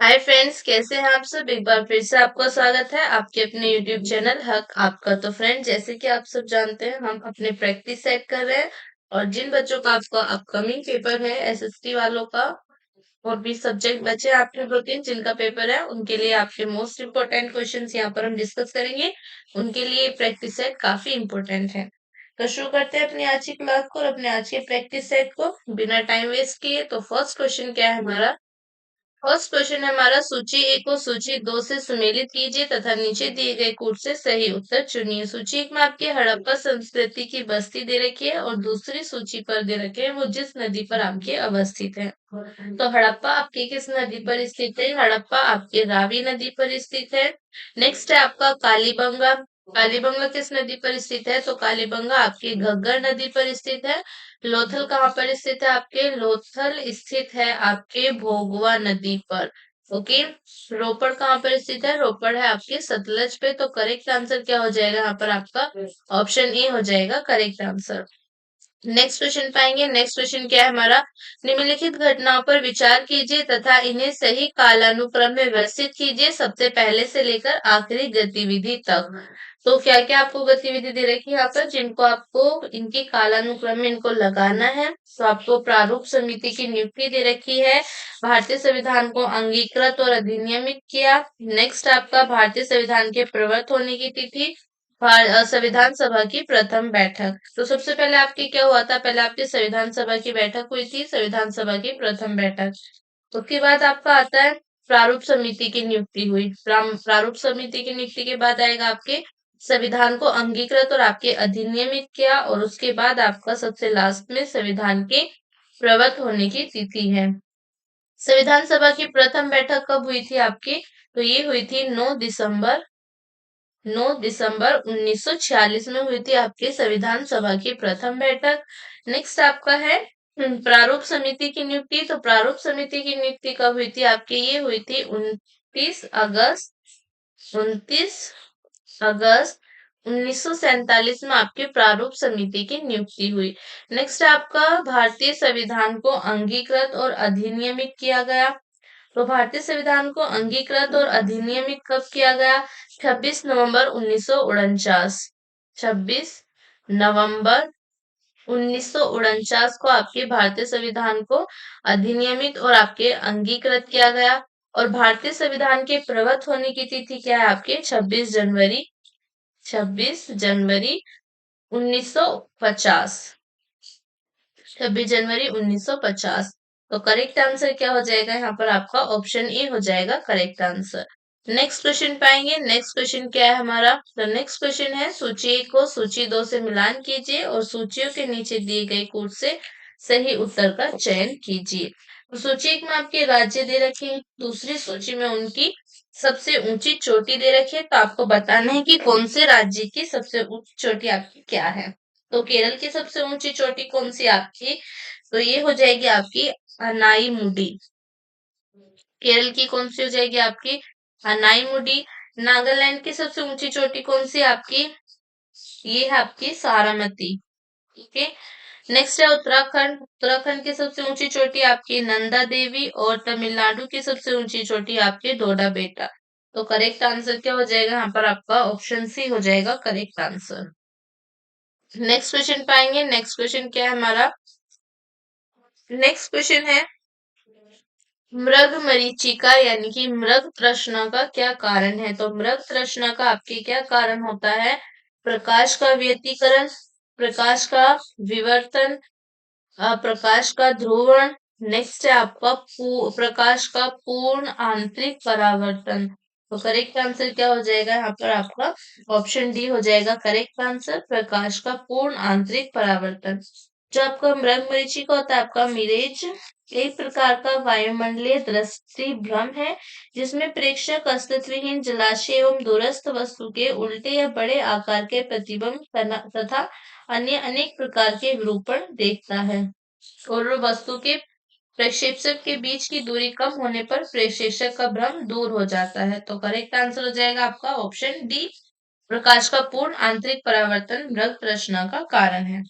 Hi friends, कैसे हैं आप सब। एक बार फिर से आपका स्वागत है आपके अपने यूट्यूब चैनल हक आपका। तो फ्रेंड, जैसे कि आप सब जानते हैं, हम अपने प्रैक्टिस सेट कर रहे हैं। और जिन बच्चों का आपका अपकमिंग पेपर है एसएसटी वालों का, और भी सब्जेक्ट बचे हैं आपके दो तीन जिनका पेपर है, उनके लिए आपके मोस्ट इम्पोर्टेंट क्वेश्चंस यहाँ पर हम डिस्कस करेंगे। उनके लिए प्रैक्टिस सेट काफी इम्पोर्टेंट है। तो शुरू करते हैं अपनी आज की क्लास को और अपने आज के प्रैक्टिस सेट को बिना टाइम वेस्ट किए। तो फर्स्ट क्वेश्चन क्या है हमारा। फर्स्ट क्वेश्चन है हमारा, सूची ए को सूची दो से सुमेलित कीजिए तथा नीचे दिए गए कूट से सही उत्तर चुनिए। सूची एक में आपकी हड़प्पा संस्कृति की बस्ती दे रखी है और दूसरी सूची पर दे रखे हैं वो जिस नदी पर आपके अवस्थित है। तो हड़प्पा आपके किस नदी पर स्थित है। हड़प्पा आपके रावी नदी पर स्थित है। नेक्स्ट है आपका कालीबंगा। कालीबंगा किस नदी पर स्थित है। तो कालीबंगा आपकी घग्गर नदी पर स्थित है। लोथल कहाँ पर स्थित है। आपके लोथल स्थित है आपके भोगवा नदी पर। ओके। रोपड़ कहाँ पर स्थित है। रोपड़ है आपके सतलज पे। तो करेक्ट आंसर क्या हो जाएगा यहाँ पर आपका। ऑप्शन ए हो जाएगा करेक्ट आंसर। नेक्स्ट क्वेश्चन पाएंगे। नेक्स्ट क्वेश्चन क्या है हमारा। निम्नलिखित घटनाओं पर विचार कीजिए तथा इन्हें सही कालानुक्रम में व्यवस्थित कीजिए, सबसे पहले से लेकर आखिरी गतिविधि तक। तो क्या क्या आपको गतिविधि दे रखी है यहाँ पर, जिनको आपको इनकी कालानुक्रम में इनको लगाना है। तो आपको प्रारूप समिति की नियुक्ति दे रखी है। भारतीय संविधान को अंगीकृत और अधिनियमित किया। नेक्स्ट आपका भारतीय संविधान के प्रवर्त होने की तिथि। संविधान सभा की प्रथम बैठक। तो सबसे पहले आपकी क्या हुआ था। पहले आपकी संविधान सभा की बैठक हुई थी, संविधान सभा की प्रथम बैठक। उसके बाद आपका आता है प्रारूप समिति की नियुक्ति हुई। प्रारूप समिति की नियुक्ति के बाद आएगा आपके संविधान को अंगीकृत और आपके अधिनियमित किया। और उसके बाद आपका सबसे लास्ट में संविधान के प्रवत होने की तिथि है। संविधान सभा की प्रथम बैठक कब हुई थी आपकी। तो ये हुई थी 9 दिसंबर 1946 में हुई थी आपकी संविधान सभा की प्रथम बैठक। नेक्स्ट आपका है प्रारूप समिति की नियुक्ति। तो प्रारूप समिति की नियुक्ति कब हुई थी आपकी। ये हुई थी 29 अगस्त 1947 में आपके प्रारूप समिति की नियुक्ति हुई। नेक्स्ट आपका भारतीय संविधान को अंगीकृत और अधिनियमित किया गया। तो भारतीय संविधान को अंगीकृत और अधिनियमित कब किया गया। 26 नवंबर 1949। 26 नवंबर 1949 को आपके भारतीय संविधान को अधिनियमित और आपके अंगीकृत किया गया। और भारतीय संविधान के प्रवत होने की तिथि क्या है आपके 26 जनवरी 1950। 26 जनवरी 1950। तो करेक्ट आंसर क्या हो जाएगा यहाँ पर आपका ऑप्शन ए हो जाएगा करेक्ट आंसर। नेक्स्ट क्वेश्चन पाएंगे। नेक्स्ट क्वेश्चन क्या है हमारा। तो नेक्स्ट क्वेश्चन है, सूची एक को सूची दो से मिलान कीजिए और सूचियों के नीचे दिए गए कूट से सही उत्तर का चयन कीजिए। तो सूची एक में आपके राज्य दे रखे हैं, दूसरी सूची में उनकी सबसे ऊंची चोटी दे रखी है। तो आपको बताना है कि कौन से राज्य की सबसे ऊंची चोटी आपकी क्या है। तो केरल की सबसे ऊंची चोटी कौन सी आपकी। तो ये हो जाएगी आपकी अनाईमुडी। केरल की कौन सी हो जाएगी आपकी अनाईमुडी। नागालैंड की सबसे ऊंची चोटी कौन सी है आपकी। ये है आपकी सारामती। ठीक है। नेक्स्ट है उत्तराखंड। उत्तराखंड की सबसे ऊंची चोटी आपकी नंदा देवी और तमिलनाडु की सबसे ऊंची चोटी आपकी डोडा बेटा। तो करेक्ट आंसर क्या हो जाएगा यहाँ पर आपका ऑप्शन सी हो जाएगा करेक्ट आंसर। नेक्स्ट क्वेश्चन पाएंगे। नेक्स्ट क्वेश्चन क्या है हमारा। नेक्स्ट क्वेश्चन है, मृग मरीचिका यानी कि मृग तृष्णा का क्या कारण है। तो मृग तृष्णा का आपके क्या कारण होता है। प्रकाश का व्यतिकरण, प्रकाश का विवर्तन, प्रकाश का ध्रुवण। नेक्स्ट है आपका प्रकाश का पूर्ण आंतरिक परावर्तन। तो करेक्ट आंसर क्या हो जाएगा यहाँ पर आपका ऑप्शन डी हो जाएगा करेक्ट आंसर, प्रकाश का पूर्ण आंतरिक परावर्तन। जो आपका मृग मरीचिका होता है आपका मिरेज, एक प्रकार का वायुमंडलीय दृष्टि भ्रम है जिसमें प्रेक्षक अस्तित्वहीन जलाशय एवं दूरस्थ वस्तु के उल्टे या बड़े आकार के प्रतिबिंब तथा अन्य अनेक प्रकार के विरूपण देखता है। और वस्तु के प्रक्षेपक के बीच की दूरी कम होने पर प्रक्षेपक का भ्रम दूर हो जाता है। तो करेक्ट आंसर हो जाएगा आपका ऑप्शन डी, प्रकाश का पूर्ण आंतरिक परावर्तन मृग तृष्णा का कारण है।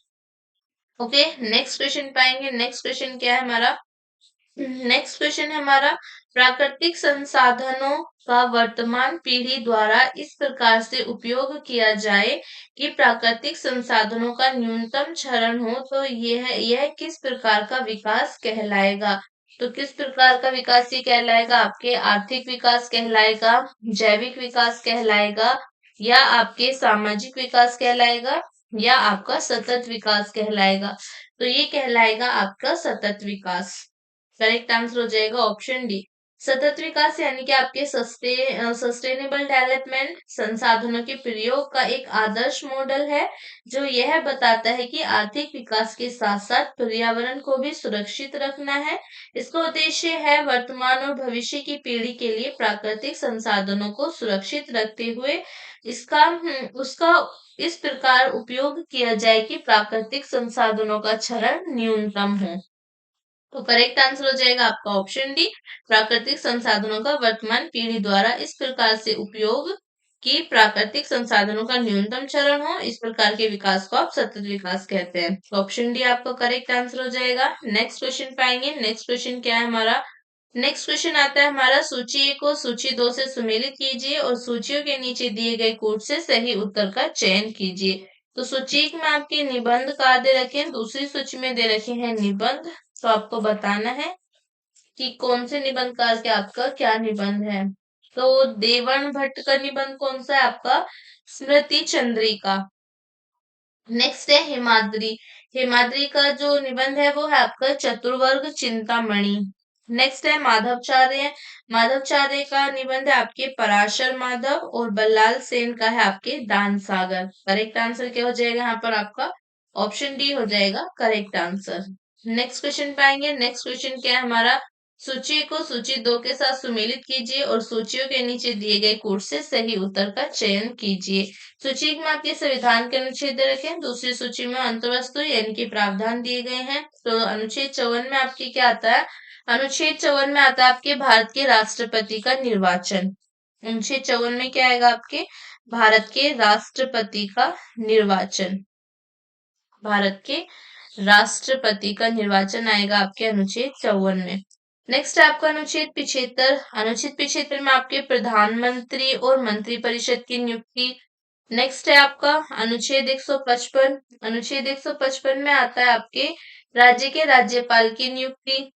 ओके। नेक्स्ट क्वेश्चन पाएंगे। नेक्स्ट क्वेश्चन क्या है हमारा। नेक्स्ट क्वेश्चन है हमारा, प्राकृतिक संसाधनों का वर्तमान पीढ़ी द्वारा इस प्रकार से उपयोग किया जाए कि प्राकृतिक संसाधनों का न्यूनतम क्षरण हो, तो यह किस प्रकार का विकास कहलाएगा? तो किस प्रकार का विकास ये कहलाएगा? आपके आर्थिक विकास कहलाएगा, जैविक विकास कहलाएगा, या आपके सामाजिक विकास कहलाएगा, या आपका सतत विकास कहलाएगा? तो ये कहलाएगा आपका सतत विकास। करेक्ट आंसर हो जाएगा ऑप्शन डी। सतत विकास यानी कि आपके सस्टेनेबल डेवलपमेंट संसाधनों के प्रयोग का एक आदर्श मॉडल है, जो यह बताता है कि आर्थिक विकास के साथ साथ पर्यावरण को भी सुरक्षित रखना है। इसका उद्देश्य है वर्तमान और भविष्य की पीढ़ी के लिए प्राकृतिक संसाधनों को सुरक्षित रखते हुए उसका इस प्रकार उपयोग किया जाए कि प्राकृतिक संसाधनों का क्षरण न्यूनतम हो। तो करेक्ट आंसर हो जाएगा आपका ऑप्शन डी। प्राकृतिक संसाधनों का वर्तमान पीढ़ी द्वारा इस प्रकार से उपयोग कि प्राकृतिक संसाधनों का न्यूनतम चरण हो, इस प्रकार के विकास को आप सतत विकास कहते हैं। तो ऑप्शन डी आपका करेक्ट आंसर हो जाएगा। नेक्स्ट क्वेश्चन पाएंगे। नेक्स्ट क्वेश्चन क्या है हमारा? नेक्स्ट क्वेश्चन आता है हमारा, सूची 1 को सूची 2 से सुमेलित कीजिए और सूचियों के नीचे दिए गए कोड से सही उत्तर का चयन कीजिए। तो सूची 1 में आपके निबंध कहाँ दे रखे हैं? दूसरी सूची में दे रखे हैं निबंध। तो आपको बताना है कि कौन से निबंधकार के आपका क्या निबंध है। तो देवर्ण भट्ट का निबंध कौन सा है? आपका स्मृति चंद्रिका। नेक्स्ट है हिमाद्री। हिमाद्री का जो निबंध है वो है आपका चतुर्वर्ग चिंतामणि। नेक्स्ट है माधवचार्य। माधवचार्य का निबंध है आपके पराशर माधव, और बल्लाल सेन का है आपके दान सागर। करेक्ट आंसर क्या हो जाएगा यहाँ पर? आपका ऑप्शन डी हो जाएगा करेक्ट आंसर। नेक्स्ट क्वेश्चन पाएंगे। नेक्स्ट क्वेश्चन क्या है हमारा? सूची को सूची 2 के साथ सुमेलित कीजिए और सूचियों के नीचे दिए गए कोड से सही उत्तर का चयन कीजिए। सूची में आपके संविधान के अनुच्छेद दे रखे हैं, दूसरी सूची में अंतर्वस्तु यानी कि प्रावधान दिए गए हैं। तो अनुच्छेद 54 में आपके क्या आता है? अनुच्छेद 54 में आता है आपके भारत के राष्ट्रपति का निर्वाचन। अनुच्छेद 54 में क्या आएगा आपके? भारत के राष्ट्रपति का निर्वाचन। भारत के राष्ट्रपति का निर्वाचन आएगा आपके अनुच्छेद 54 में। नेक्स्ट है आपका अनुच्छेद 75। अनुच्छेद 75 में आपके प्रधानमंत्री और मंत्रिपरिषद की नियुक्ति। नेक्स्ट है आपका अनुच्छेद 155। अनुच्छेद 155 में आता है आपके राज्य के राज्यपाल की नियुक्ति।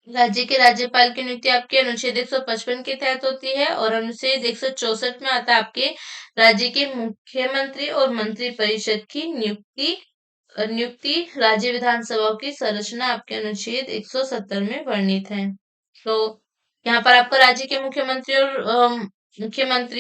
राज्य के राज्यपाल की नियुक्ति आपके अनुच्छेद 155 के तहत होती है, और अनुच्छेद 164 में आता है आपके राज्य के मुख्यमंत्री और मंत्रिपरिषद की नियुक्ति राज्य विधानसभाओं की संरचना आपके अनुच्छेद 170 में वर्णित है। तो यहाँ पर आपका राज्य के मुख्यमंत्री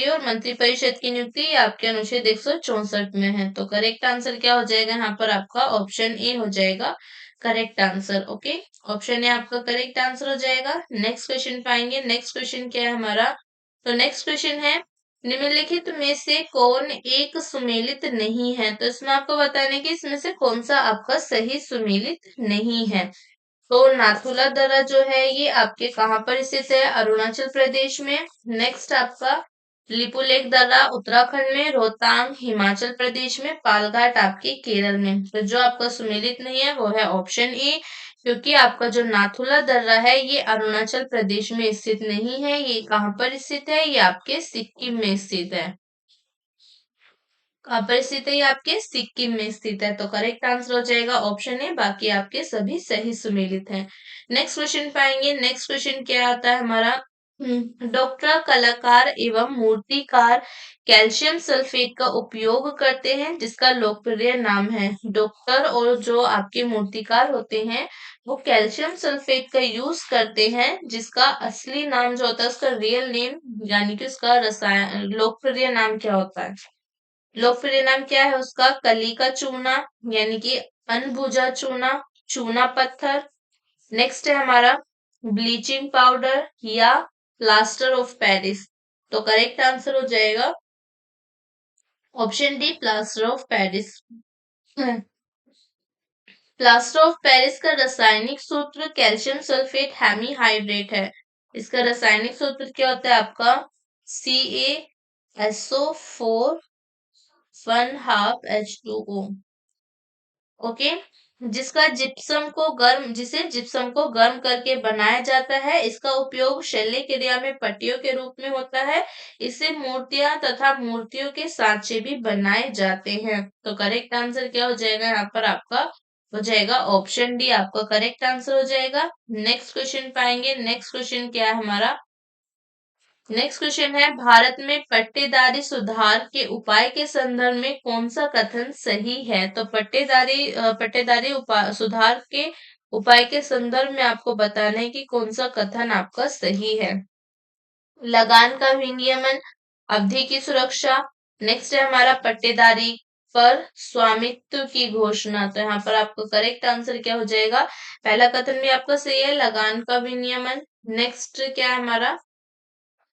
और मंत्रिपरिषद की नियुक्ति आपके अनुच्छेद 164 में है। तो करेक्ट आंसर क्या हो जाएगा यहाँ पर? आपका ऑप्शन ए हो जाएगा correct answer. Okay, option A आपका करेक्ट आंसर हो जाएगा। नेक्स्ट क्वेश्चन पाएंगे। नेक्स्ट क्वेश्चन क्या है हमारा? तो नेक्स्ट क्वेश्चन है, निम्नलिखित में से कौन एक सुमेलित नहीं है? तो इसमें आपको बताने की इसमें से कौन सा आपका सही सुमेलित नहीं है। तो नाथुला दर्रा जो है ये आपके कहाँ पर स्थित है? अरुणाचल प्रदेश में। नेक्स्ट आपका लिपुलेख दर्रा उत्तराखंड में, रोहतांग हिमाचल प्रदेश में, पालघाट आपके केरल में। तो जो आपका सुमेलित नहीं है वो है ऑप्शन ए, क्योंकि आपका जो नाथुला दर्रा है ये अरुणाचल प्रदेश में स्थित नहीं है। ये कहाँ पर स्थित है? ये आपके सिक्किम में स्थित है। कहाँ पर स्थित है? ये आपके सिक्किम में स्थित है। तो करेक्ट आंसर हो जाएगा ऑप्शन ए, बाकी आपके सभी सही सुमेलित हैं। नेक्स्ट क्वेश्चन पाएंगे। नेक्स्ट क्वेश्चन क्या आता है हमारा? डॉक्टर, कलाकार एवं मूर्तिकार कैल्शियम सल्फेट का उपयोग करते हैं, जिसका लोकप्रिय नाम है। डॉक्टर और जो आपके मूर्तिकार होते हैं वो कैल्शियम सल्फेट का यूज करते हैं, जिसका असली नाम जो होता है उसका रियल नेम यानी कि उसका रसायन लोकप्रिय नाम क्या होता है? लोकप्रिय नाम क्या है उसका? कली का चूना यानी कि अनभुजा चूना, चूना पत्थर। नेक्स्ट है हमारा ब्लीचिंग पाउडर या प्लास्टर ऑफ पेरिस। तो करेक्ट आंसर हो जाएगा option D, plaster of Paris. Plaster of Paris का रासायनिक सूत्र कैल्शियम सल्फेट हेमीहाइड्रेट है। इसका रासायनिक सूत्र क्या होता है आपका? CaSO4 1/2H2O। ओके, जिसे जिप्सम को गर्म करके बनाया जाता है। इसका उपयोग शल्य क्रिया में पट्टियों के रूप में होता है। इससे मूर्तियां तथा मूर्तियों के सांचे भी बनाए जाते हैं। तो करेक्ट आंसर क्या हो जाएगा यहाँ पर आपका? हो जाएगा ऑप्शन डी, आपका करेक्ट आंसर हो जाएगा। नेक्स्ट क्वेश्चन पाएंगे। नेक्स्ट क्वेश्चन क्या है हमारा? नेक्स्ट क्वेश्चन है, भारत में पट्टेदारी सुधार के उपाय के संदर्भ में कौन सा कथन सही है? तो पट्टेदारी सुधार के उपाय के संदर्भ में आपको बताना है कि कौन सा कथन आपका सही है। लगान का विनियमन, अवधि की सुरक्षा। नेक्स्ट है हमारा पट्टेदारी पर स्वामित्व की घोषणा। तो यहाँ पर आपको करेक्ट आंसर क्या हो जाएगा? पहला कथन भी आपका सही है, लगान का विनियमन। नेक्स्ट क्या है हमारा?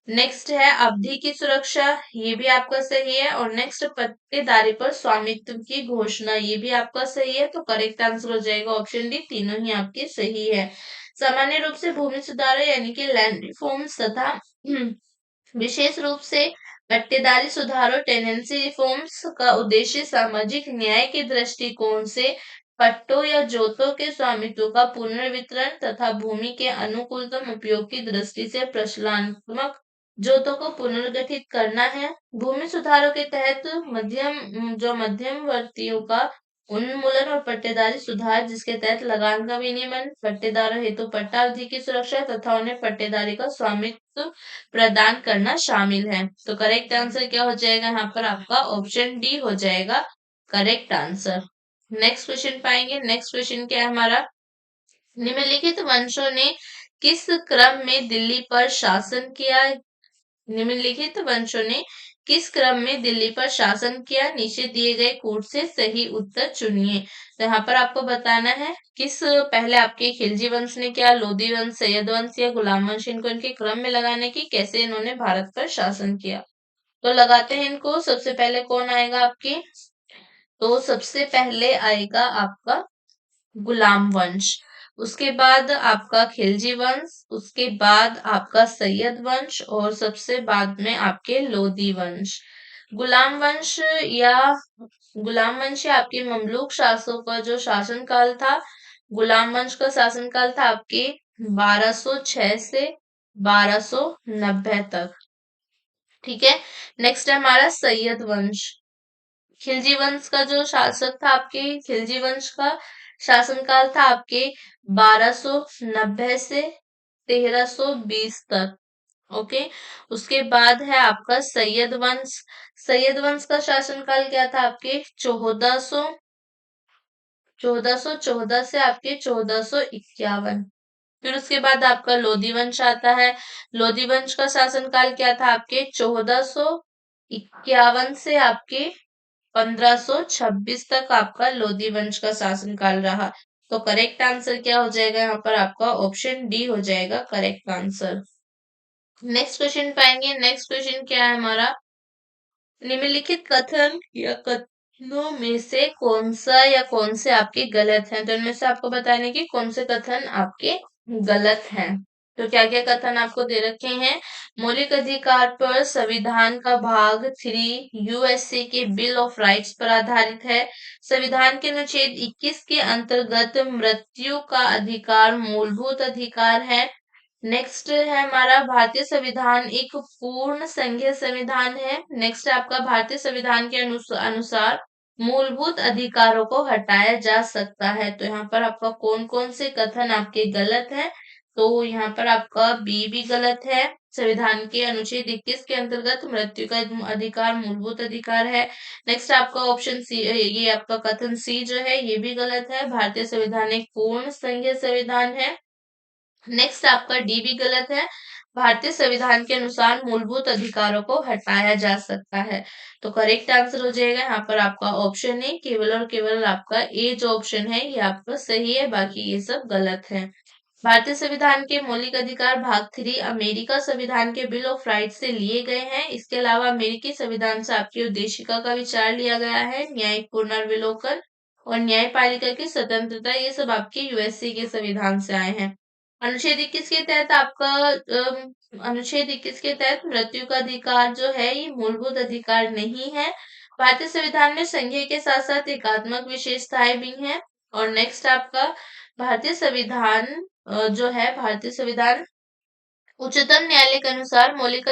नेक्स्ट है अवधि की सुरक्षा, ये भी आपका सही है। और नेक्स्ट पट्टेदारी पर स्वामित्व की घोषणा, ये भी आपका सही है। तो करेक्ट आंसर हो जाएगा ऑप्शन डी, तीनों ही आपके सही है। सामान्य रूप से भूमि सुधार यानी कि लैंड रिफॉर्म्स तथा विशेष रूप से पट्टेदारी सुधारों टेनेंसी रिफॉर्म्स का उद्देश्य सामाजिक न्याय के दृष्टिकोण से पट्टों या जोतों के स्वामित्व का पुनर्वितरण तथा भूमि के अनुकूलतम उपयोग की दृष्टि से प्रचलनात्मक जोतों को पुनर्गठित करना है। भूमि सुधारों के तहत मध्यवर्तियों का उन्मूलन और पट्टेदारी सुधार, जिसके तहत लगान का विनियमन, पट्टेदारों हेतु पट्टा अवधि की सुरक्षा तथा उन्हें पट्टेदारी का स्वामित्व प्रदान करना शामिल है। तो करेक्ट आंसर क्या हो जाएगा यहाँ पर? आपका ऑप्शन डी हो जाएगा करेक्ट आंसर। नेक्स्ट क्वेश्चन पाएंगे। नेक्स्ट क्वेश्चन क्या है हमारा? निम्नलिखित वंशों ने किस क्रम में दिल्ली पर शासन किया? निम्नलिखित वंशों ने किस क्रम में दिल्ली पर शासन किया? नीचे दिए गए कूट से सही उत्तर चुनिए। तो यहाँ पर आपको बताना है किस पहले आपके खिलजी वंश ने किया, लोधी वंश, सैयद वंश या गुलाम वंश। इनको इनके क्रम में लगाने की कैसे इन्होंने भारत पर शासन किया। तो लगाते हैं इनको। सबसे पहले कौन आएगा आपके? तो सबसे पहले आएगा आपका गुलाम वंश, उसके बाद आपका खिलजी वंश, उसके बाद आपका सैयद वंश और सबसे बाद में आपके लोधी वंश। गुलाम वंश या आपके ममलूक शासकों का जो शासनकाल था, गुलाम वंश का शासनकाल था आपके 1206 से 1290 तक। ठीक है। नेक्स्ट है हमारा सैयद वंश। खिलजी वंश का जो शासक था आपके, खिलजी वंश का शासनकाल था आपके 1290 से 1320 तक। ओके। उसके बाद है आपका सैयद वंश। सैयद वंश का शासनकाल क्या था आपके? 1414 से आपके 1451। फिर उसके बाद आपका लोधी वंश आता है। लोधी वंश का शासनकाल क्या था आपके? 1451 से आपके 1526 तक आपका लोधी वंश का शासनकाल रहा। तो करेक्ट आंसर क्या हो जाएगा यहाँ पर? आपका ऑप्शन डी हो जाएगा करेक्ट आंसर। नेक्स्ट क्वेश्चन पाएंगे। नेक्स्ट क्वेश्चन क्या है हमारा? निम्नलिखित कथन या कथनों में से कौन सा या कौन से आपके गलत हैं? तो इनमें से आपको बताने की कौन से कथन आपके गलत हैं। तो क्या क्या कथन आपको दे रखे हैं? मौलिक अधिकार पर संविधान का भाग 3 यूएसए के बिल ऑफ राइट्स पर आधारित है। संविधान के अनुच्छेद 21 के अंतर्गत मृत्यु का अधिकार मूलभूत अधिकार है। नेक्स्ट है हमारा भारतीय संविधान एक पूर्ण संघीय संविधान है। नेक्स्ट है आपका भारतीय संविधान के अनुसार मूलभूत अधिकारों को हटाया जा सकता है। तो यहाँ पर आपका कौन कौन से कथन आपके गलत है? तो यहाँ पर आपका बी भी गलत है। संविधान के अनुच्छेद 21 के अंतर्गत मृत्यु का अधिकार मूलभूत अधिकार है। नेक्स्ट आपका ऑप्शन सी, ये आपका कथन सी जो है ये भी गलत है। भारतीय संविधान एक पूर्ण संघीय संविधान है। नेक्स्ट आपका डी भी गलत है। भारतीय संविधान के अनुसार मूलभूत अधिकारों को हटाया जा सकता है। तो करेक्ट आंसर हो जाएगा यहाँ पर आपका ऑप्शन ए, केवल और केवल आपका ए जो ऑप्शन है ये आपका सही है, बाकी ये सब गलत है। भारतीय संविधान के मौलिक अधिकार भाग 3 अमेरिका संविधान के बिल ऑफ राइट्स से लिए गए हैं। इसके अलावा अमेरिकी संविधान से आपकी उद्देशिका का विचार लिया गया है। न्यायिक पुनर्विलोकन और न्यायपालिका की स्वतंत्रता, ये सब आपके यूएसए के संविधान से आए हैं। अनुच्छेद 21 के तहत आपका अनुच्छेद 21 के तहत मृत्यु का अधिकार जो है ये मूलभूत अधिकार नहीं है। भारतीय संविधान में संघीय के साथ साथ एकात्मक विशेषताएं भी हैं। और नेक्स्ट आपका भारतीय संविधान जो है भारतीय संविधान उच्चतम न्यायालय के अनुसार मौलिक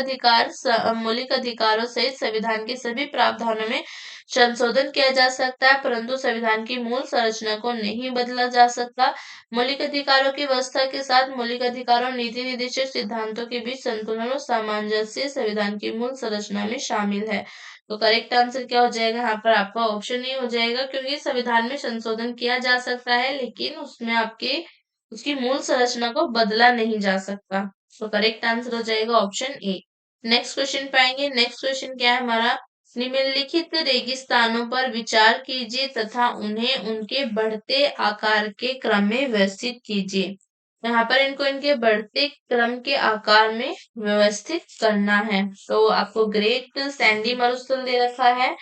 अधिकारों सहित संविधान के सभी प्रावधानों में संशोधन किया जा सकता है, परंतु संविधान की मूल संरचना को नहीं बदला जा सकता। मौलिक अधिकारों की व्यवस्था के साथ मौलिक अधिकारों और नीति निर्देशक सिद्धांतों के बीच संतुलन और सामंजस्य संविधान की मूल संरचना में शामिल है। तो करेक्ट आंसर क्या हो जाएगा यहाँ पर आपका ऑप्शन ए हो जाएगा, क्योंकि संविधान में संशोधन किया जा सकता है लेकिन उसमें आपके उसकी मूल संरचना को बदला नहीं जा सकता। तो करेक्ट आंसर हो जाएगा ऑप्शन ए। नेक्स्ट क्वेश्चन पाएंगे। नेक्स्ट क्वेश्चन क्या है हमारा, निम्नलिखित रेगिस्तानों पर विचार कीजिए तथा उन्हें उनके बढ़ते आकार के क्रम में व्यवस्थित कीजिए। यहाँ पर इनको इनके बढ़ते क्रम के आकार में व्यवस्थित करना है। तो आपको ग्रेट सैंडी मरुस्थल दे रखा है,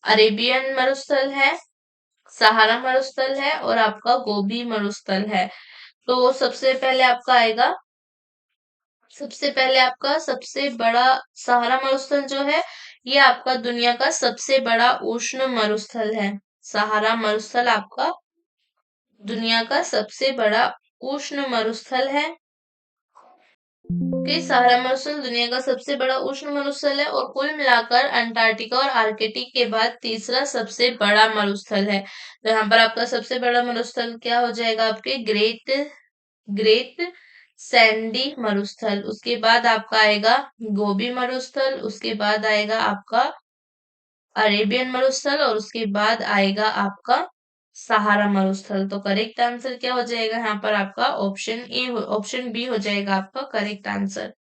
अरेबियन मरुस्थल है, सहारा मरुस्थल है और आपका गोबी मरुस्थल है। तो सबसे पहले आपका सबसे बड़ा सहारा मरुस्थल जो है ये आपका दुनिया का सबसे बड़ा उष्ण मरुस्थल है। सहारा मरुस्थल आपका दुनिया का सबसे बड़ा उष्ण मरुस्थल है। कि सहारा मरुस्थल दुनिया का सबसे बड़ा उष्ण मरुस्थल है और कुल मिलाकर अंटार्कटिका और आर्कटिक के बाद तीसरा सबसे बड़ा मरुस्थल है। तो यहाँ पर आपका सबसे बड़ा मरुस्थल क्या हो जाएगा, आपके ग्रेट सैंडी मरुस्थल। उसके बाद आपका आएगा गोबी मरुस्थल, उसके बाद आएगा आपका अरेबियन मरुस्थल और उसके बाद आएगा आपका सहारा मरुस्थल। तो करेक्ट आंसर क्या हो जाएगा यहाँ पर आपका ऑप्शन बी हो जाएगा आपका करेक्ट आंसर।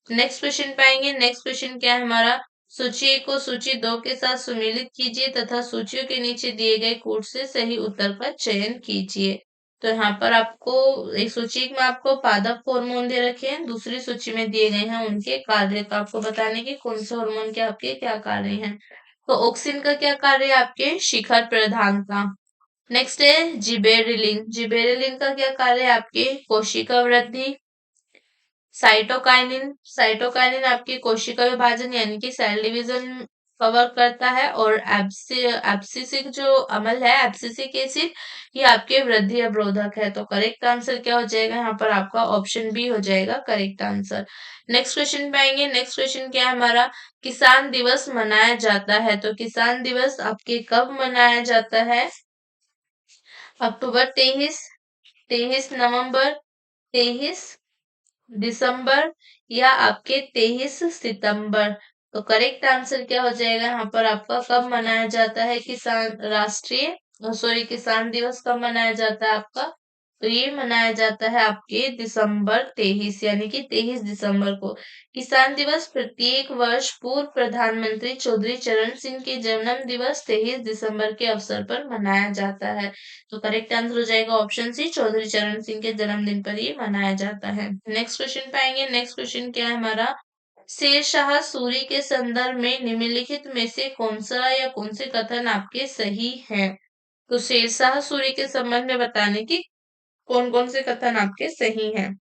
नेक्स्ट क्वेश्चन पाएंगे। नेक्स्ट क्वेश्चन क्या है हमारा, सूची 1 को सूची 2 के साथ सुमेलित कीजिए तथा सूचियों के नीचे दिए गए कोड से सही उत्तर का चयन कीजिए। तो यहाँ पर आपको एक सूची में आपको पादप हार्मोन दे रखे हैं, दूसरी सूची में दिए गए हैं उनके कार्य। तो आपको बताने की कौन से हार्मोन के आपके क्या कार्य हैं। तो ऑक्सिन का क्या कार्य है, आपके शिखर प्रधान का। नेक्स्ट है जिबेरेलिन। जिबेरेलिन का क्या कार्य है, आपके कोशिका वृद्धि। साइटोकाइनिन आपकी कोशिका विभाजन यानी कि सेल डिवीजन कवर करता है। और एब्सिसिक जो अमल है, एब्सिसिक एसिड, ये आपके वृद्धि अवरोधक है। तो करेक्ट आंसर क्या हो जाएगा यहाँ पर आपका ऑप्शन बी हो जाएगा करेक्ट आंसर। नेक्स्ट क्वेश्चन पे आएंगे। नेक्स्ट क्वेश्चन क्या है हमारा, किसान दिवस मनाया जाता है। तो किसान दिवस आपके कब मनाया जाता है, अक्टूबर 23, 23 नवंबर, 23 दिसंबर या आपके 23 सितंबर। तो करेक्ट आंसर क्या हो जाएगा यहाँ पर आपका, कब मनाया जाता है किसान दिवस कब मनाया जाता है आपका। तो ये मनाया जाता है आपके दिसंबर 23 यानी कि 23 दिसंबर को। किसान दिवस प्रत्येक वर्ष पूर्व प्रधानमंत्री चौधरी चरण सिंह के जन्म दिवस 23 दिसंबर के अवसर पर मनाया जाता है। तो करेक्ट आंसर हो जाएगा ऑप्शन सी, चौधरी चरण सिंह के जन्मदिन पर ये मनाया जाता है। नेक्स्ट क्वेश्चन पाएंगे। नेक्स्ट क्वेश्चन क्या है हमारा, शेरशाह सूरी के संदर्भ में निम्नलिखित में से कौन सा या कौन से कथन आपके सही हैं। तो शेरशाह सूरी के संबंध में बताने की कौन कौन से कथन आपके सही हैं।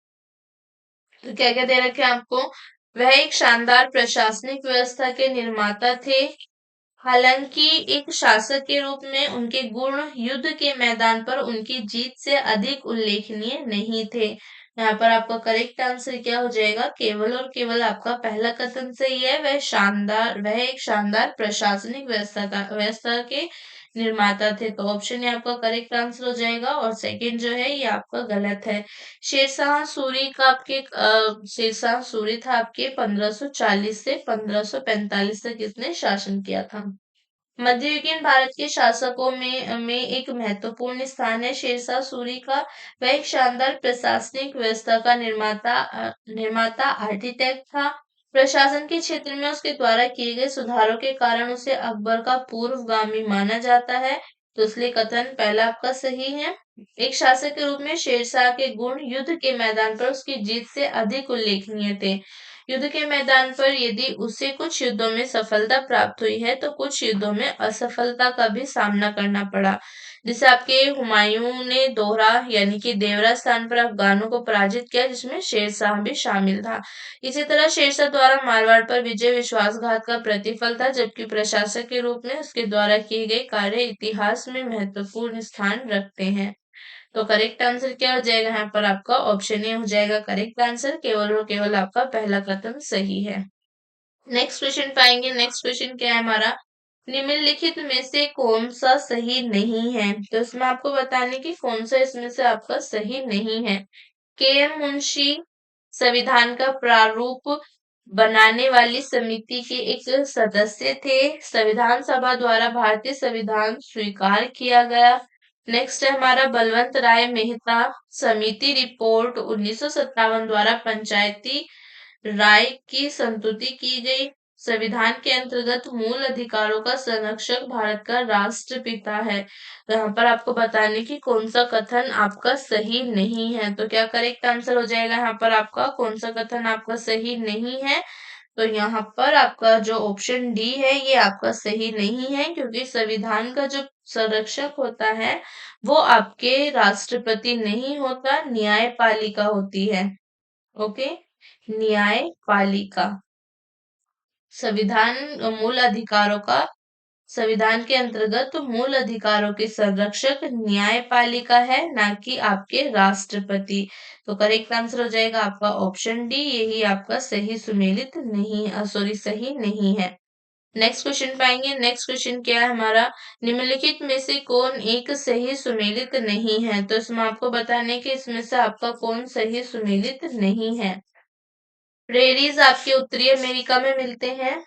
तो क्या क्या दे रखे हैं आपको, वह एक शानदार प्रशासनिक व्यवस्था के निर्माता थे, हालांकि एक शासक के रूप में उनके गुण युद्ध के मैदान पर उनकी जीत से अधिक उल्लेखनीय नहीं थे। यहाँ पर आपका करेक्ट आंसर क्या हो जाएगा, केवल और केवल आपका पहला कथन सही है, वह एक शानदार प्रशासनिक व्यवस्था के निर्माता थे। तो ऑप्शन ये आपका करेक्ट आंसर हो जाएगा और सेकंड जो है ये आपका गलत है। शेरशाह सूरी था आपके 1540 से 1545 तक इसने शासन किया था। मध्ययुगीन भारत के शासकों में एक महत्वपूर्ण स्थान है शेरशाह सूरी का। वह एक शानदार प्रशासनिक व्यवस्था का निर्माता आर्किटेक्ट था। प्रशासन के क्षेत्र में उसके द्वारा किए गए सुधारों के कारण उसे अकबर का पूर्वगामी माना जाता है। तो इसलिए कथन पहला आपका सही है। एक शासक के रूप में शेरशाह के गुण युद्ध के मैदान पर उसकी जीत से अधिक उल्लेखनीय थे। युद्ध के मैदान पर यदि उसे कुछ युद्धों में सफलता प्राप्त हुई है तो कुछ युद्धों में असफलता का भी सामना करना पड़ा। जैसे आपके हुमायूं ने दोहरा यानी कि देवरा स्थान पर अफगानों को पराजित किया, जिसमें शेरशाह भी शामिल था। इसी तरह शेरशाह द्वारा मारवाड़ पर विजय विश्वासघात का प्रतिफल था, जबकि प्रशासक के रूप में उसके द्वारा किए गए कार्य इतिहास में महत्वपूर्ण स्थान रखते हैं। तो करेक्ट आंसर क्या हो जाएगा यहाँ पर? आपका ऑप्शन ए हो जाएगा करेक्ट आंसर। केवल और केवल आपका पहला कथन सही है। नेक्स्ट क्वेश्चन पाएंगे। नेक्स्ट क्वेश्चन क्या है हमारा? निम्नलिखित में से कौन सा सही नहीं है? तो इसमें आपको बताने की कौन सा इसमें से आपका सही नहीं है। के एम मुंशी संविधान का प्रारूप बनाने वाली समिति के एक सदस्य थे। संविधान सभा द्वारा भारतीय संविधान स्वीकार किया गया। नेक्स्ट है हमारा बलवंत राय मेहता समिति रिपोर्ट 1957 द्वारा पंचायती राय की संस्तुति की गई। संविधान के अंतर्गत मूल अधिकारों का संरक्षक भारत का राष्ट्रपिता है। तो यहाँ पर आपको बताने की कौन सा कथन आपका सही नहीं है। तो क्या करेक्ट आंसर हो जाएगा यहाँ पर आपका? कौन सा कथन आपका सही नहीं है? तो यहाँ पर आपका जो ऑप्शन डी है ये आपका सही नहीं है, क्योंकि संविधान का जो संरक्षक होता है वो आपके राष्ट्रपति नहीं होता, न्यायपालिका होती है। ओके, न्यायपालिका। संविधान मूल अधिकारों का संविधान के अंतर्गत मूल अधिकारों के संरक्षक न्यायपालिका है, ना कि आपके राष्ट्रपति। तो करेक्ट आंसर हो जाएगा आपका ऑप्शन डी, यही आपका सही सुमेलित नहीं, सॉरी सही नहीं है। नेक्स्ट क्वेश्चन पाएंगे। नेक्स्ट क्वेश्चन क्या है हमारा? निम्नलिखित में से कौन एक सही सुमेलित नहीं है? तो इसमें आपको बताने के इसमें से आपका कौन सही सुमेलित नहीं है। प्रेरीज आपके उत्तरी अमेरिका में मिलते हैं,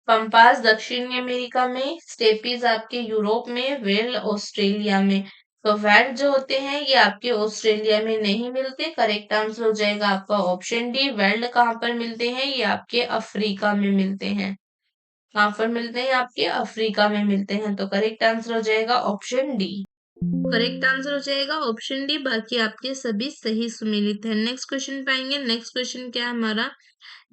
पंपास दक्षिणी अमेरिका में, स्टेपीज आपके यूरोप में, वेल ऑस्ट्रेलिया में। तो वैट जो होते हैं ये आपके ऑस्ट्रेलिया में नहीं मिलते। करेक्ट आंसर हो जाएगा आपका ऑप्शन डी। वेल्ड कहाँ पर मिलते हैं? ये आपके अफ्रीका में मिलते हैं। कहाँ पर मिलते हैं? आपके अफ्रीका में मिलते हैं। तो करेक्ट आंसर हो जाएगा ऑप्शन डी। करेक्ट आंसर हो जाएगा ऑप्शन डी। बाकी आपके सभी सही सुमेलित है। नेक्स्ट क्वेश्चन पाएंगे। नेक्स्ट क्वेश्चन क्या है हमारा?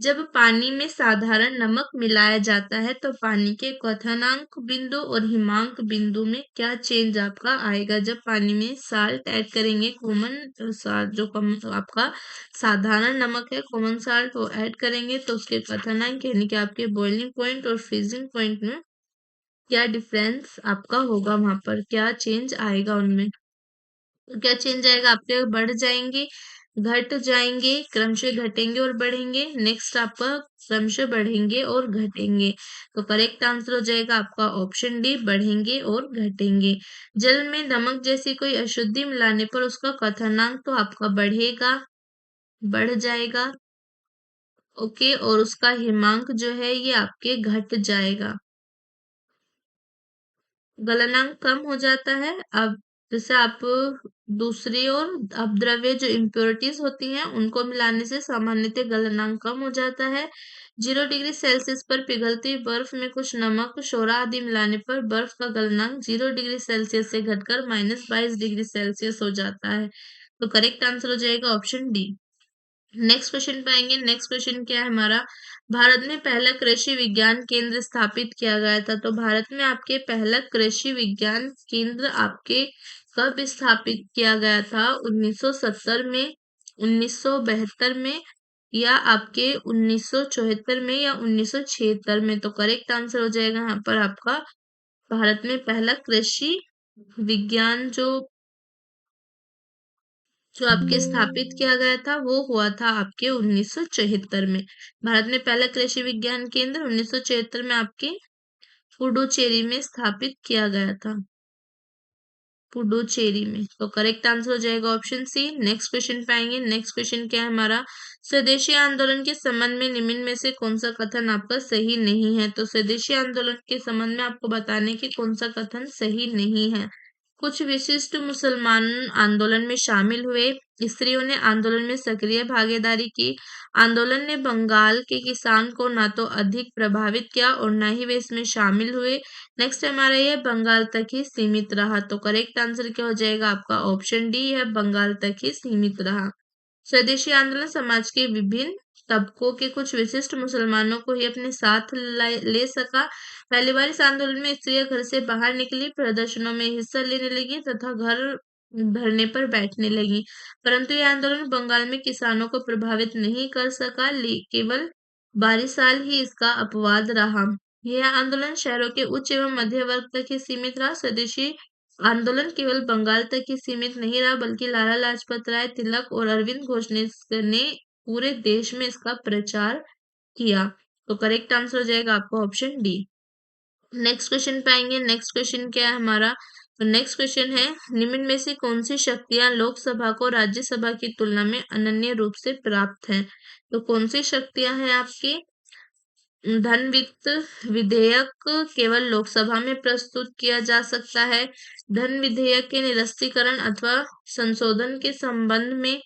जब पानी में साधारण नमक मिलाया जाता है तो पानी के क्वथनांक बिंदु और हिमांक बिंदु में क्या चेंज आपका आएगा? जब पानी में साल्ट ऐड करेंगे, कॉमन साल्ट जो कम आपका साधारण नमक है, कॉमन साल्ट वो ऐड करेंगे तो उसके क्वथनांक यानी कि आपके बॉइलिंग पॉइंट और फ्रीजिंग पॉइंट में क्या डिफरेंस आपका होगा? वहां पर क्या चेंज आएगा उनमें? तो क्या चेंज आएगा? आपके बढ़ जाएंगे, घट जाएंगे, क्रमशः घटेंगे और बढ़ेंगे। नेक्स्ट आपका क्रमशः बढ़ेंगे और घटेंगे। तो करेक्ट आंसर हो जाएगा आपका ऑप्शन डी, बढ़ेंगे और घटेंगे। जल में नमक जैसी कोई अशुद्धि मिलाने पर उसका क्वथनांक तो आपका बढ़ेगा, बढ़ जाएगा। ओके, और उसका हिमांक जो है ये आपके घट जाएगा, गलनांक कम हो जाता है। अब जैसे आप दूसरी ओर अपद्रव्य जो इम्प्योरिटीज होती हैं उनको मिलाने से सामान्यतः गलनांक कम हो जाता है। 0 डिग्री सेल्सियस पर पिघलती बर्फ में कुछ नमक सोडा आदि मिलाने पर बर्फ का गलनांक 0 डिग्री सेल्सियस से घटकर -22 डिग्री सेल्सियस हो जाता है। तो करेक्ट आंसर हो जाएगा ऑप्शन डी। नेक्स्ट क्वेश्चन पाएंगे। नेक्स्ट क्वेश्चन क्या है हमारा? भारत में पहला कृषि विज्ञान केंद्र स्थापित किया गया था। तो भारत में आपके पहला कृषि विज्ञान केंद्र आपके कब स्थापित किया गया था? 1970 में, 1972 में, या आपके 1974 में, या 1976 में? तो करेक्ट आंसर हो जाएगा यहाँ पर आपका भारत में पहला कृषि विज्ञान जो आपके स्थापित किया गया था वो हुआ था आपके 1974 में। भारत में पहला कृषि विज्ञान केंद्र 1974 में आपके पुडुचेरी में स्थापित किया गया था, पुडुचेरी में। तो करेक्ट आंसर हो जाएगा ऑप्शन सी। नेक्स्ट क्वेश्चन पाएंगे। नेक्स्ट क्वेश्चन क्या है हमारा? स्वदेशी आंदोलन के संबंध में निम्न में से कौन सा कथन आपका सही नहीं है? तो स्वदेशी आंदोलन के संबंध में आपको बताने की कौन सा कथन सही नहीं है। कुछ विशिष्ट मुसलमान आंदोलन में शामिल हुए, स्त्रियों ने आंदोलन में सक्रिय भागीदारी की, आंदोलन ने बंगाल के किसान को ना तो अधिक प्रभावित किया और ना ही वे इसमें शामिल हुए। नेक्स्ट हमारा ये बंगाल तक ही सीमित रहा। तो करेक्ट आंसर क्या हो जाएगा आपका? ऑप्शन डी है, बंगाल तक ही सीमित रहा। स्वदेशी आंदोलन समाज के विभिन्न तबकों के कुछ विशिष्ट मुसलमानों को ही अपने साथ ले सका। पहली बार इस आंदोलन में स्त्रियां घर से बाहर निकली, प्रदर्शनों में हिस्सा लेने लगी तथा घर धरने पर बैठने लगी। परंतु यह आंदोलन बंगाल में किसानों को प्रभावित नहीं कर सका, केवल 12 साल ही इसका अपवाद रहा। यह आंदोलन शहरों के उच्च एवं मध्य वर्ग तक ही सीमित रहा। स्वदेशी आंदोलन केवल बंगाल तक ही सीमित नहीं रहा, बल्कि लाला लाजपत राय, तिलक और अरविंद घोष ने पूरे देश में इसका प्रचार किया। तो करेक्ट आंसर हो जाएगा आपका ऑप्शन डी। नेक्स्ट क्वेश्चन पे आएंगे। नेक्स्ट क्वेश्चन क्या है हमारा? तो नेक्स्ट क्वेश्चन है, निम्न में से कौन सी शक्तियां लोकसभा को राज्यसभा की तुलना में अनन्य रूप से प्राप्त हैं? तो कौन सी शक्तियां हैं आपकी? धन वित्त विधेयक केवल लोकसभा में प्रस्तुत किया जा सकता है। धन विधेयक के निरस्तीकरण अथवा संशोधन के संबंध में,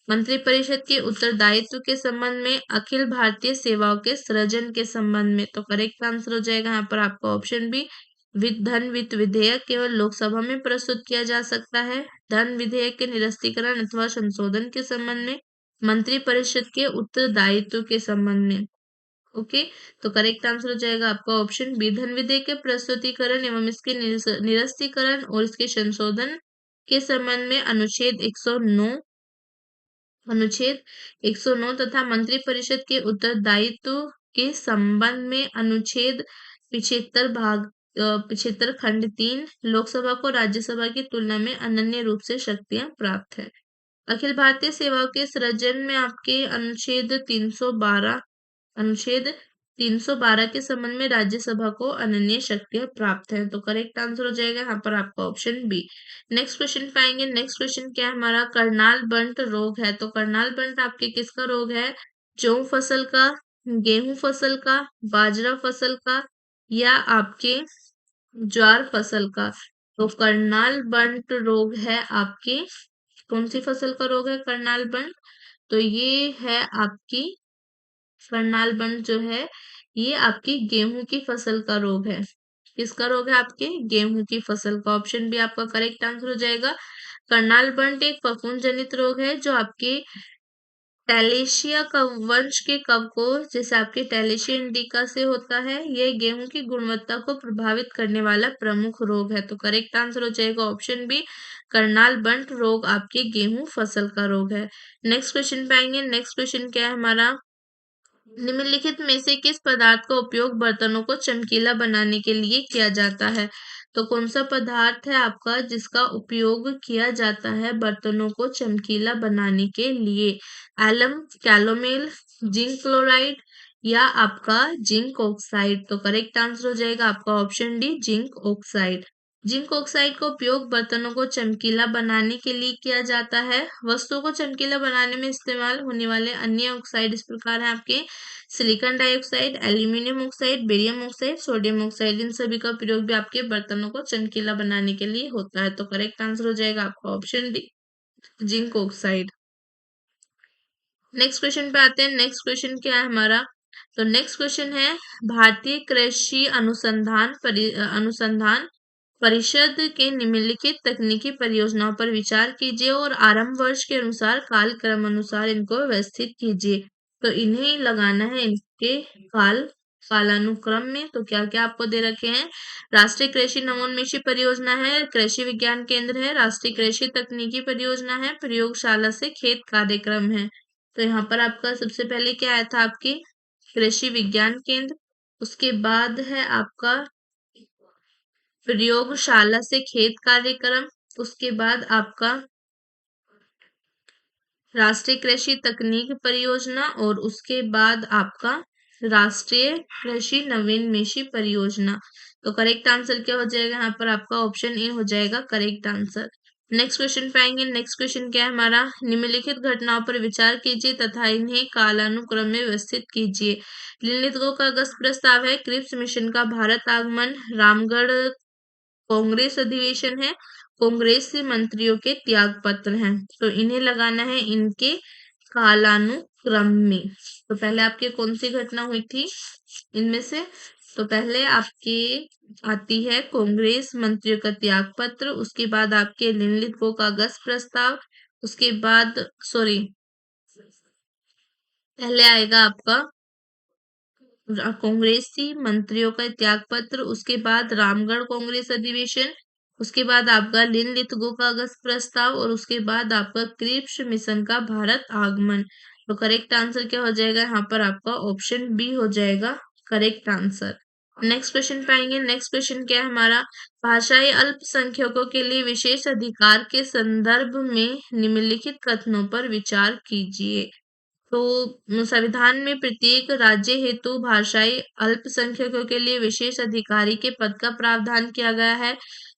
मंत्रिपरिषद के उत्तरदायित्व के संबंध में, अखिल भारतीय सेवाओं के सृजन के संबंध में। तो करेक्ट आंसर हो जाएगा यहाँ पर आपका ऑप्शन बी, धन वित्त विधेयक केवल लोकसभा में प्रस्तुत किया जा सकता है। धन विधेयक के निरस्तीकरण अथवा संशोधन के संबंध में, मंत्रिपरिषद के उत्तरदायित्व के संबंध में। ओके, तो करेक्ट आंसर हो जाएगा आपका ऑप्शन बी, धन विधेयक के प्रस्तुतिकरण एवं इसके निरस्तीकरण और इसके संशोधन के संबंध में अनुच्छेद 109 तथा मंत्रिपरिषद के उत्तरदायित्व के संबंध में अनुच्छेद 75 खंड 3 लोकसभा को राज्यसभा की तुलना में अनन्य रूप से शक्तियां प्राप्त है। अखिल भारतीय सेवाओं के सृजन में आपके अनुच्छेद 312 के संबंध में राज्यसभा को अनन्य शक्तियां प्राप्त है। तो करेक्ट आंसर हो जाएगा यहाँ पर आपका ऑप्शन बी। नेक्स्ट क्वेश्चन पाएंगे। नेक्स्ट क्वेश्चन क्या है हमारा? करनाल बंट रोग है। तो करनाल बंट आपके किसका रोग है? जौ फसल का, गेहूं फसल का, बाजरा फसल का, या आपके ज्वार फसल का? तो करनाल बंट रोग है आपके, कौन सी फसल का रोग है करनाल बंट? तो ये है आपकी करनाल बंट जो है ये आपकी गेहूं की फसल का रोग है। किसका रोग है? आपके गेहूं की फसल का। ऑप्शन बी आपका करेक्ट आंसर हो जाएगा। करनाल बंट एक फफूंद जनित रोग है जो आपके टैलेशिया वंश के कवकों जैसे आपके टैलेशिया इंडिका से होता है। यह गेहूं की गुणवत्ता को प्रभावित करने वाला प्रमुख रोग है। तो करेक्ट आंसर हो जाएगा ऑप्शन बी, करनाल बंट रोग आपके गेहूं फसल का रोग है। नेक्स्ट क्वेश्चन पे आएंगे। नेक्स्ट क्वेश्चन क्या है हमारा? निम्नलिखित में से किस पदार्थ का उपयोग बर्तनों को चमकीला बनाने के लिए किया जाता है? तो कौन सा पदार्थ है आपका जिसका उपयोग किया जाता है बर्तनों को चमकीला बनाने के लिए? एलम, कैलोमेल, जिंक क्लोराइड, या आपका जिंक ऑक्साइड? तो करेक्ट आंसर हो जाएगा आपका option D, zinc oxide. Zinc oxide का उपयोग बर्तनों को चमकीला बनाने के लिए किया जाता है। वस्तुओं को चमकीला बनाने में इस्तेमाल होने वाले अन्य ऑक्साइड इस प्रकार हैं आपके: silicon dioxide, aluminium oxide, barium oxide, sodium oxide. इन सभी का प्रयोग भी आपके बर्तनों को चमकीला बनाने के लिए होता है। तो करेक्ट आंसर हो जाएगा आपका option D, zinc oxide. Next question पे आते हैं। नेक्स्ट क्वेश्चन क्या है हमारा? तो नेक्स्ट क्वेश्चन है, भारतीय कृषि अनुसंधान परिषद के निम्नलिखित तकनीकी परियोजनाओं पर विचार कीजिए और आरंभ वर्ष के अनुसार कालक्रम अनुसार इनको व्यवस्थित कीजिए। तो इन्हें लगाना है इनके कालानुक्रम में। तो क्या क्या आपको दे रखे हैं? राष्ट्रीय कृषि नवोन्मेषी परियोजना है, कृषि विज्ञान केंद्र है, राष्ट्रीय कृषि तकनीकी परियोजना है, प्रयोगशाला से खेत कार्यक्रम है। तो यहाँ पर आपका सबसे पहले क्या आया था? आपकी कृषि विज्ञान केंद्र, उसके बाद है आपका प्रयोगशाला से खेत कार्यक्रम, उसके बाद आपका राष्ट्रीय कृषि तकनीक परियोजना, और उसके बाद आपका राष्ट्रीय कृषि नवीनमेषी परियोजना। तो करेक्ट आंसर क्या हो जाएगा यहाँ पर? आपका ऑप्शन ए हो जाएगा करेक्ट आंसर। नेक्स्ट क्वेश्चन पे आएंगे। नेक्स्ट क्वेश्चन क्या है हमारा? निम्नलिखित घटनाओं पर विचार कीजिए तथा इन्हें कालानुक्रम में व्यवस्थित कीजिए। निम्नलिखितों का अगस्त प्रस्ताव है, क्रिप्स मिशन का भारत आगमन, रामगढ़ कांग्रेस अधिवेशन है, कांग्रेस से मंत्रियों के त्याग पत्र हैं। तो इन्हें लगाना है इनके कालानुक्रम में। तो पहले आपके कौन सी घटना हुई थी इनमें से? तो पहले आपके आती है कांग्रेस मंत्रियों का त्याग पत्र, उसके बाद आपके निम्नलिखितों का अगस्त प्रस्ताव, उसके बाद पहले आएगा आपका कांग्रेसी मंत्रियों का त्याग पत्र, उसके बाद रामगढ़ कांग्रेस अधिवेशन, उसके बाद आपका लिन-लिथगो का अगस्त प्रस्ताव और उसके बाद आपका क्रिप्स मिशन का भारत आगमन। तो करेक्ट आंसर क्या हो जाएगा यहाँ पर आपका ऑप्शन बी हो जाएगा करेक्ट आंसर। नेक्स्ट क्वेश्चन पाएंगे। नेक्स्ट क्वेश्चन क्या है हमारा, भाषाई अल्पसंख्यकों के लिए विशेष अधिकार के संदर्भ में निम्नलिखित कथनों पर विचार कीजिए। तो संविधान में प्रत्येक राज्य हेतु भाषाई अल्पसंख्यकों के लिए विशेष अधिकारी के पद का प्रावधान किया गया है।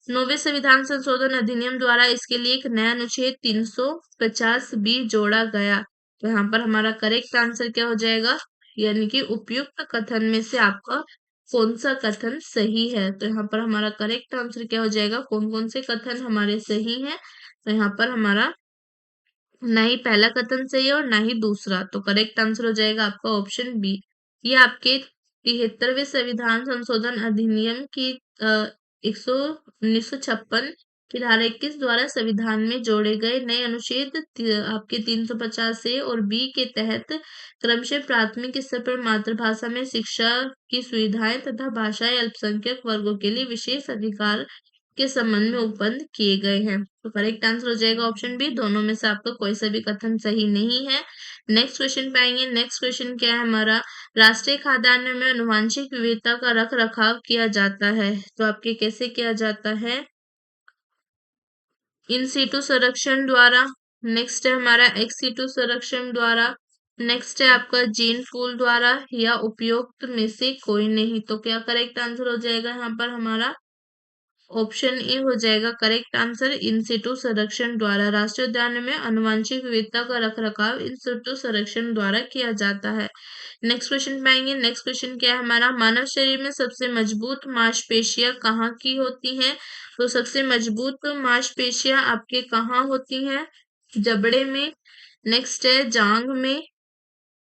9वें संविधान संशोधन अधिनियम द्वारा इसके लिए एक नया अनुच्छेद 350 बी जोड़ा गया। तो यहाँ पर हमारा करेक्ट आंसर क्या हो जाएगा, यानी कि उपयुक्त कथन में से आपका कौन सा कथन सही है। तो यहाँ पर हमारा करेक्ट आंसर क्या हो जाएगा, कौन कौन से कथन हमारे सही हैं। तो यहाँ पर हमारा ना ही पहला कथन सही है और ना ही दूसरा। तो करेक्ट आंसर हो जाएगा आपका ऑप्शन बी। ये आपके 73वें संविधान संशोधन अधिनियम की 1956 की धारा 21 द्वारा संविधान में जोड़े गए नए अनुच्छेद आपके 350 ए और बी के तहत क्रमशः प्राथमिक स्तर पर मातृभाषा में शिक्षा की सुविधाएं तथा भाषाई अल्पसंख्यक वर्गों के लिए विशेष अधिकार के संबंध में उपबंध किए गए हैं। तो करेक्ट आंसर हो जाएगा ऑप्शन बी। दोनों में से आपका कोई सा भी कथन सही नहीं है। नेक्स्ट क्वेश्चन पे आएंगे। नेक्स्ट क्वेश्चन क्या है हमारा, राष्ट्रीय खाद्यान्न में आनुवांशिक विविधता का रख रखाव किया जाता है। तो आपके कैसे किया जाता है, इन सीटू संरक्षण द्वारा, नेक्स्ट है हमारा एक्स सीटू संरक्षण द्वारा, नेक्स्ट है आपका जीन पूल द्वारा या उपयुक्त में से कोई नहीं। तो क्या करेक्ट आंसर हो जाएगा यहाँ पर हमारा ऑप्शन ए हो जाएगा करेक्ट आंसर, इन सिटू संरक्षण द्वारा। राष्ट्रीय उद्यान में आनुवांशिक विविधता का रखरखाव इन सिटू संरक्षण द्वारा किया जाता है। नेक्स्ट क्वेश्चन पाएंगे। नेक्स्ट क्वेश्चन क्या है हमारा, मानव शरीर में सबसे मजबूत मांसपेशियां कहाँ की होती हैं। तो सबसे मजबूत मांसपेशियां आपके कहाँ होती हैं, जबड़े में, नेक्स्ट है जांग में,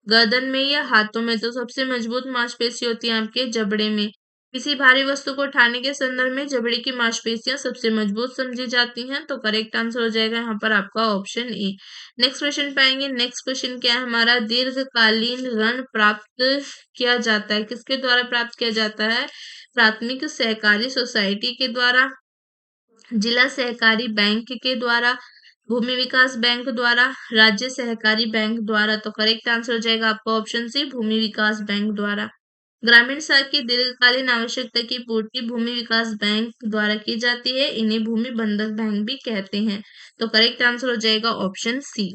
गर्दन में या हाथों में। तो सबसे मजबूत मांसपेशी होती है आपके जबड़े में। किसी भारी वस्तु को उठाने के संदर्भ में जबड़े की मांसपेशियां सबसे मजबूत समझी जाती हैं। तो करेक्ट आंसर हो जाएगा यहाँ पर आपका ऑप्शन ए। नेक्स्ट क्वेश्चन पाएंगे। नेक्स्ट क्वेश्चन क्या है हमारा, दीर्घकालीन ऋण प्राप्त किया जाता है, किसके द्वारा प्राप्त किया जाता है, प्राथमिक सहकारी सोसाइटी के द्वारा, जिला सहकारी बैंक के द्वारा, भूमि विकास बैंक द्वारा, राज्य सहकारी बैंक द्वारा। तो करेक्ट आंसर हो जाएगा आपका ऑप्शन सी, भूमि विकास बैंक द्वारा। ग्रामीण सड़क की दीर्घकालीन आवश्यकता की पूर्ति भूमि विकास बैंक द्वारा की जाती है। इन्हें भूमि बंधक बैंक भी कहते हैं। तो करेक्ट आंसर हो जाएगा ऑप्शन सी।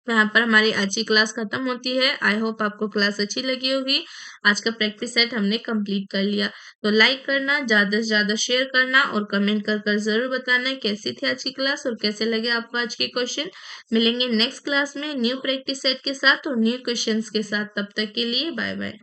तो यहाँ पर हमारी आज की क्लास खत्म होती है। आई होप आपको क्लास अच्छी लगी होगी। आज का प्रैक्टिस सेट हमने कंप्लीट कर लिया। तो लाइक करना, ज्यादा से ज्यादा शेयर करना और कमेंट कर कर जरूर बताना कैसी थी आज की क्लास और कैसे लगे आपको आज के क्वेश्चन। मिलेंगे नेक्स्ट क्लास में न्यू प्रैक्टिस सेट के साथ और न्यू क्वेश्चंस के साथ। तब तक के लिए बाय बाय।